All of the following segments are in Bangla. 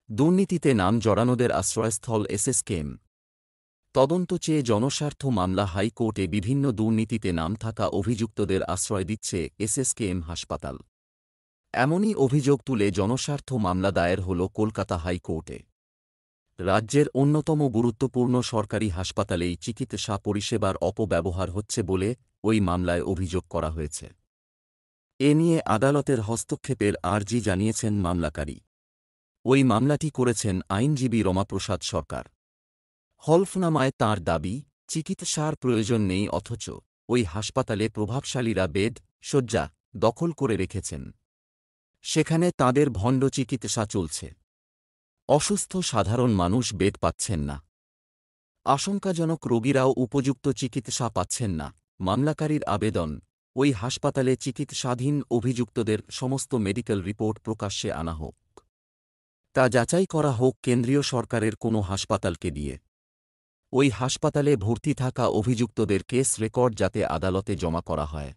দুর্নীতিতে নাম জড়ানোদের আশ্রয়স্থল এসএসকেএম। তদন্ত চেয়ে জনস্বার্থ মামলা হাইকোর্টে বিভিন্ন দুর্নীতিতে নাম থাকা অভিযুক্তদের আশ্রয় দিচ্ছে এসএসকেএম হাসপাতাল। এমনই অভিযোগ তুলে জনস্বার্থ মামলা দায়ের হল কলকাতা হাইকোর্টে। রাজ্যের অন্যতম গুরুত্বপূর্ণ সরকারি হাসপাতালেই চিকিৎসা পরিষেবার অপব্যবহার হচ্ছে বলে ওই মামলায় অভিযোগ করা হয়েছে। এ নিয়ে আদালতের হস্তক্ষেপের আর্জি জানিয়েছেন মামলাকারী। ওই মামলাটি করেছেন আইনজীবী রমাপ্রসাদ সরকার। হলফনামায় তাঁর দাবি, চিকিৎসার প্রয়োজন নেই অথচ ওই হাসপাতালে প্রভাবশালীরা বেড, শয্যা দখল করে রেখেছেন। সেখানে তাঁদের ভণ্ড চিকিৎসা চলছে। অসুস্থ সাধারণ মানুষ বেড পাচ্ছেন না। আশঙ্কাজনক রোগীরাও উপযুক্ত চিকিৎসা পাচ্ছেন না। মামলাকারীর আবেদন, ওই হাসপাতালে চিকিৎসাধীন অভিযুক্তদের সমস্ত মেডিকেল রিপোর্ট প্রকাশ্যে আনা হোক। তা যাচাই করা হোক কেন্দ্রীয় সরকারের কোনো হাসপাতালকে দিয়ে। ওই হাসপাতালে ভর্তি থাকা অভিযুক্তদের কেস রেকর্ড যাতে আদালতে জমা করা হয়,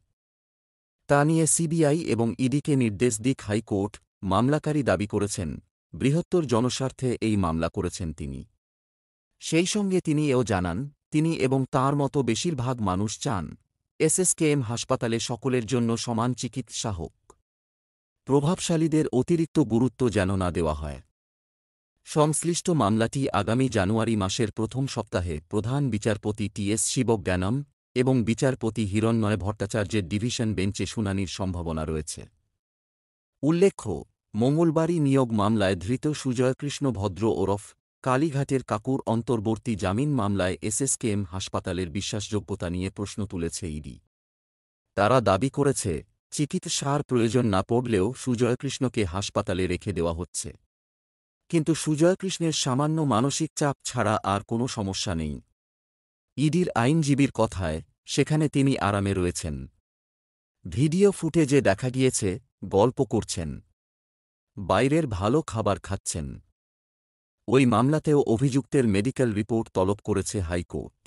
তা নিয়ে সিবিআই এবং ইডিকে নির্দেশ দিক হাইকোর্ট। মামলাকারী দাবি করেছেন, বৃহত্তর জনস্বার্থে এই মামলা করেছেন তিনি। সেই সঙ্গে তিনি এও জানান, তিনি এবং তাঁর মতো বেশিরভাগ মানুষ চান এসএসকেএম হাসপাতালে সকলের জন্য সমান চিকিৎসা হোক। প্রভাবশালীদের অতিরিক্ত গুরুত্ব যেন না দেওয়া হয়। সংশ্লিষ্ট মামলাটি আগামী জানুয়ারি মাসের প্রথম সপ্তাহে প্রধান বিচারপতি টি.এস. শিবজ্ঞানম এবং বিচারপতি হিরণ্ময় ভট্টাচার্যের ডিভিশন বেঞ্চে শুনানির সম্ভাবনা রয়েছে। উল্লেখ্য, মঙ্গলবারই নিয়োগ মামলায় ধৃত সুজয়কৃষ্ণ ভদ্র ওরফ কালীঘাটের কাকুর অন্তর্বর্তী জামিন মামলায় এসএসকেএম হাসপাতালের বিশ্বাসযোগ্যতা নিয়ে প্রশ্ন তুলেছে ইডি। তারা দাবি করেছে, চিকিৎসার প্রয়োজন না পড়লেও সুজয়কৃষ্ণকে হাসপাতালে রেখে দেওয়া হচ্ছে। কিন্তু সুজয়কৃষ্ণের সামান্য মানসিক চাপ ছাড়া আর কোনো সমস্যা নেই। ইডির আইনজীবীর কথায়, সেখানে তিনি আরামে রয়েছেন। ভিডিও ফুটেজে দেখা গিয়েছে, গল্প করছেন, বাইরের ভালো খাবার খাচ্ছেন। ওই মামলাতেও অভিযুক্তের মেডিকেল রিপোর্ট তলব করেছে হাইকোর্ট।